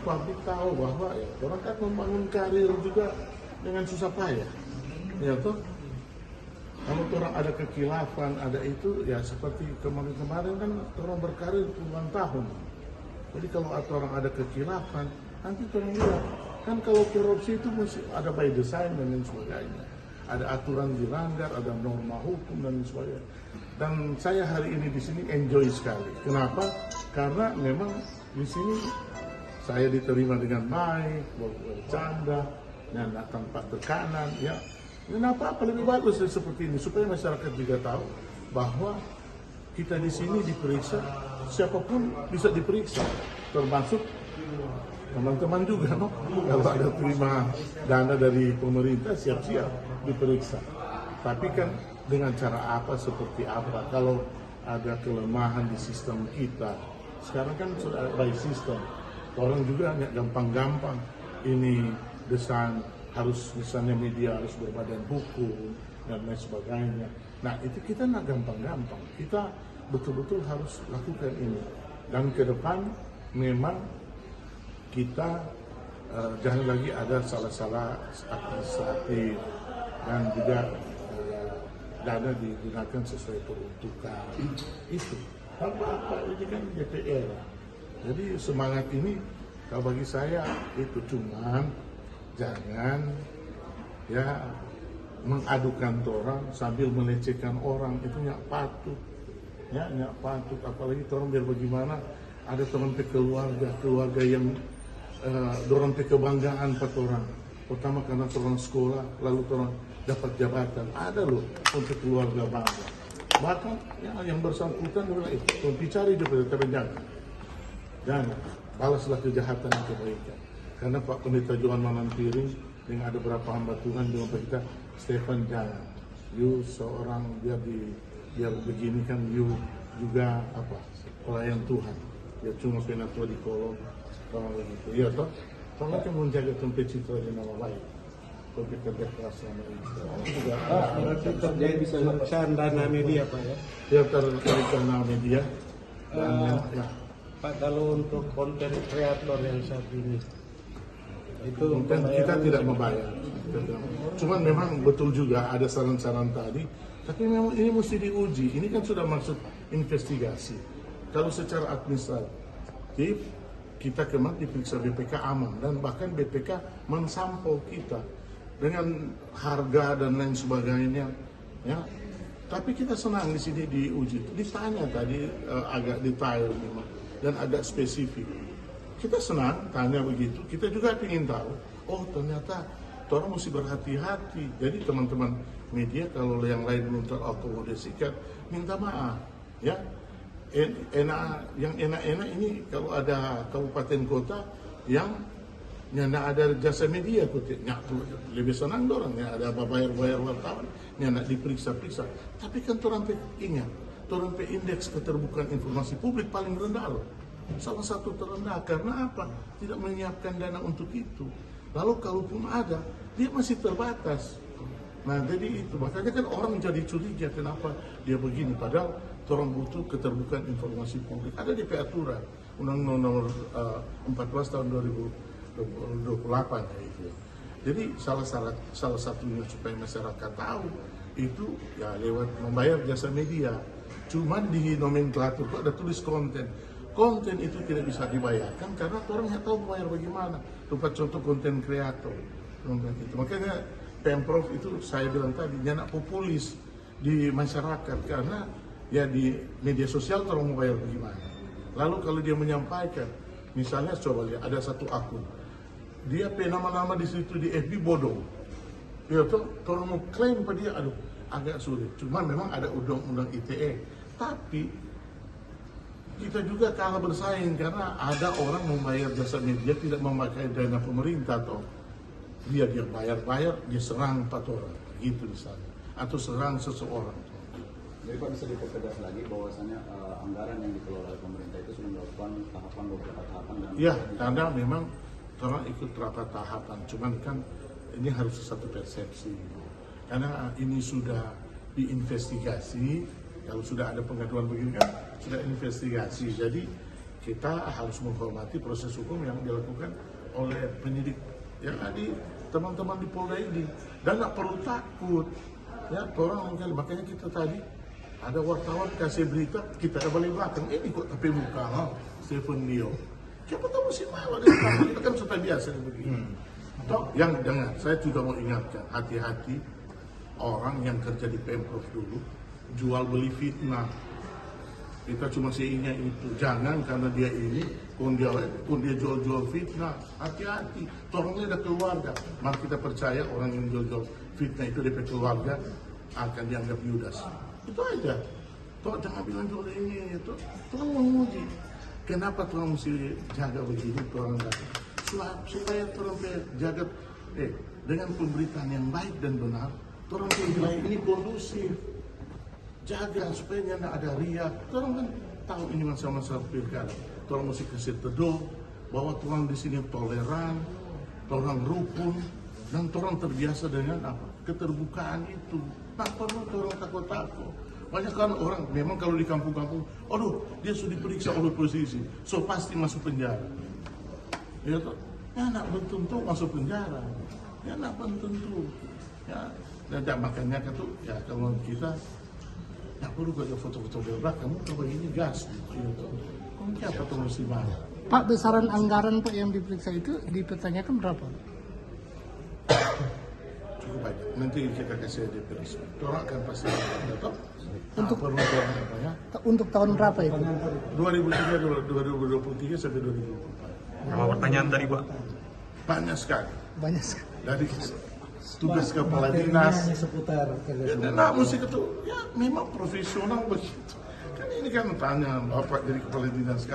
publik tahu bahwa ya orang kan membangun karir juga dengan susah payah, ya toh. Kalau orang ada kekilafan, ada itu, ya seperti kemarin-kemarin kan orang berkarir puluhan tahun. Jadi kalau orang ada kekilafan, nanti orang lihat, kan kalau korupsi itu mesti ada by design dan lain sebagainya. Ada aturan dilanggar, ada norma hukum dan lain sebagainya. Dan saya hari ini di sini enjoy sekali. Kenapa? Karena memang di sini saya diterima dengan baik, bercanda, dan tanpa tekanan, ya. Kenapa lebih bagus seperti ini supaya masyarakat juga tahu bahwa kita di sini diperiksa, siapapun bisa diperiksa, termasuk teman-teman juga, no? Kalau ada terima dana dari pemerintah siap-siap diperiksa. Tapi kan dengan cara apa, seperti apa? Kalau ada kelemahan di sistem kita, sekarang kan sudah by system. Orang juga nggak gampang-gampang ini desain. Harus misalnya media harus berbadan hukum dan lain sebagainya. Nah itu kita nggak gampang-gampang. Kita betul-betul harus lakukan ini. Dan ke depan memang kita jangan lagi ada salah-salah administratif dan juga dana digunakan sesuai peruntukan. Itu apa ini kan DPR. Jadi semangat ini kalau bagi saya itu cuman jangan ya mengadukan orang sambil melecehkan orang, itu nggak patut, ya nggak patut. Apalagi orang biar bagaimana ada teman keluarga yang dorong kebanggaan pada orang. Pertama karena orang sekolah, lalu orang dapat jabatan, ada loh untuk keluarga bangga. Bahkan ya, yang bersangkutan bilang itu, dicari juga tapi jangan balaslah kejahatan dan kebaikan. Karena Pak Pendeta Johan Manampiring dengan ada beberapa hamba Tuhan dengan kita, Stephen jangan, you seorang biar begini kan you juga apa pelayan Tuhan, ya cuma penatua di kolom kalau gitu, ya toh, tolong kan menjaga tempat citra dan nama baik, untuk kerja keras selama ini. Juga berarti terjadi bisa dana media Pak ya? Ya terkait dana media dan ya. Pak, kalau untuk konten kreator yang saat ini itu kita tidak membayar. Cuman memang betul juga ada saran-saran tadi, tapi memang ini mesti diuji. Ini kan sudah masuk investigasi. Kalau secara administratif kita kemarin diperiksa BPK aman dan bahkan BPK mensampel kita dengan harga dan lain sebagainya, ya. Tapi kita senang di sini diuji. Ditanya tadi agak detail memang dan agak spesifik. Kita senang tanya begitu, kita juga ingin tahu, oh ternyata orang mesti berhati-hati. Jadi teman-teman media kalau yang lain belum terakomodasikan, minta maaf. Ya, yang enak-enak ini kalau ada kabupaten kota yang nyana ada jasa media, lebih senang dorang ya ada bayar wartawan, nyana diperiksa-periksa. Tapi kan orang ingat, orang indeks keterbukaan informasi publik paling rendah loh. Salah satu terendah karena apa? Tidak menyiapkan dana untuk itu. Lalu kalaupun ada, dia masih terbatas. Nah jadi itu makanya kan orang jadi curiga kenapa dia begini. Padahal orang butuh keterbukaan informasi publik. Ada di peraturan Undang-Undang Nomor 14 tahun 2028 ya itu. Jadi salah satunya supaya masyarakat tahu itu ya lewat membayar jasa media. Cuman di nomenklatur kok ada tulis konten. Konten itu tidak bisa dibayarkan karena orang nggak tahu bayar bagaimana. Tempat contoh konten kreator. Itu. Makanya Pemprov itu saya bilang tadi nyanak populis di masyarakat karena ya di media sosial orang mau bayar bagaimana. Lalu kalau dia menyampaikan, misalnya coba lihat ada satu akun, dia nama-nama di situ di FB bodong. Ya tuh orang mau klaim pada dia, aduh agak sulit. Cuman memang ada undang-undang ITE, tapi kita juga kalah bersaing karena ada orang membayar jasa media tidak memakai dana pemerintah toh. Dia bayar, dia serang 4 orang, gitu misalnya. Atau serang seseorang. Jadi Pak bisa dipertegas lagi bahwasannya anggaran yang dikelola oleh pemerintah itu sudah melakukan beberapa tahapan dan ya, karena memang orang ikut beberapa tahapan, cuman kan ini harus satu persepsi. Karena ini sudah diinvestigasi, kalau sudah ada pengaduan begini kan sudah investigasi. Jadi kita harus menghormati proses hukum yang dilakukan oleh penyidik yang tadi teman-teman di Polda ini, dan nggak perlu takut ya orang mungkin. Makanya kita tadi ada wartawan kasih berita, kita ada balik belakang ini kok tapi muka Stephen Leo, siapa tahu masih mau ada kita kan sudah biasa begini. Toh yang jangan, saya juga mau ingatkan, hati-hati orang yang kerja di Pemprov dulu jual beli fitnah. Kita cuma seingat itu, jangan karena dia ini pun dia jual fitnah, hati-hati. Orangnya ada keluarga, maka kita percaya orang yang jual fitnah itu DP keluarga akan dianggap Yudas. Itu aja. Toh jangan bilang jual ini itu. Tuhan menguji. Kenapa Tuhan mesti jaga begini orang supaya Tuhan jaga dengan pemberitaan yang baik dan benar. Tuhan wilayah ini kondusif. Jaga supaya tidak ada riak. Orang kan tahu ini masa-masa pilkada. Orang mesti kasih teduh bahwa Tuhan di sini toleran, orang rukun, dan orang terbiasa dengan apa? Keterbukaan itu. Tak perlu orang takut-takut. Banyak kan orang memang kalau di kampung-kampung, aduh dia sudah diperiksa oleh polisi, so pasti masuk penjara. Ya toh, ya nak tentu masuk penjara. Ya nak tentu. Ya, dan makanya itu ya kalau kita tak perlu gak foto-foto belakang, kamu coba ini gas gitu. Kamu apa tuh mesti mana? Pak, besaran anggaran Pak yang diperiksa itu dipertanyakan berapa? Cukup banyak. Nanti kita kasih DP resmi. Orang akan pasti datang. Untuk perlu apa ya? Untuk tahun berapa itu? 2023 sampai 2024. Nama pertanyaan tadi Pak? Banyak sekali. Banyak sekali. Dari tugas kepala dinas. seputar Nah, mesti itu ya memang profesional begitu. Kan ini kan tanya Bapak jadi kepala dinas.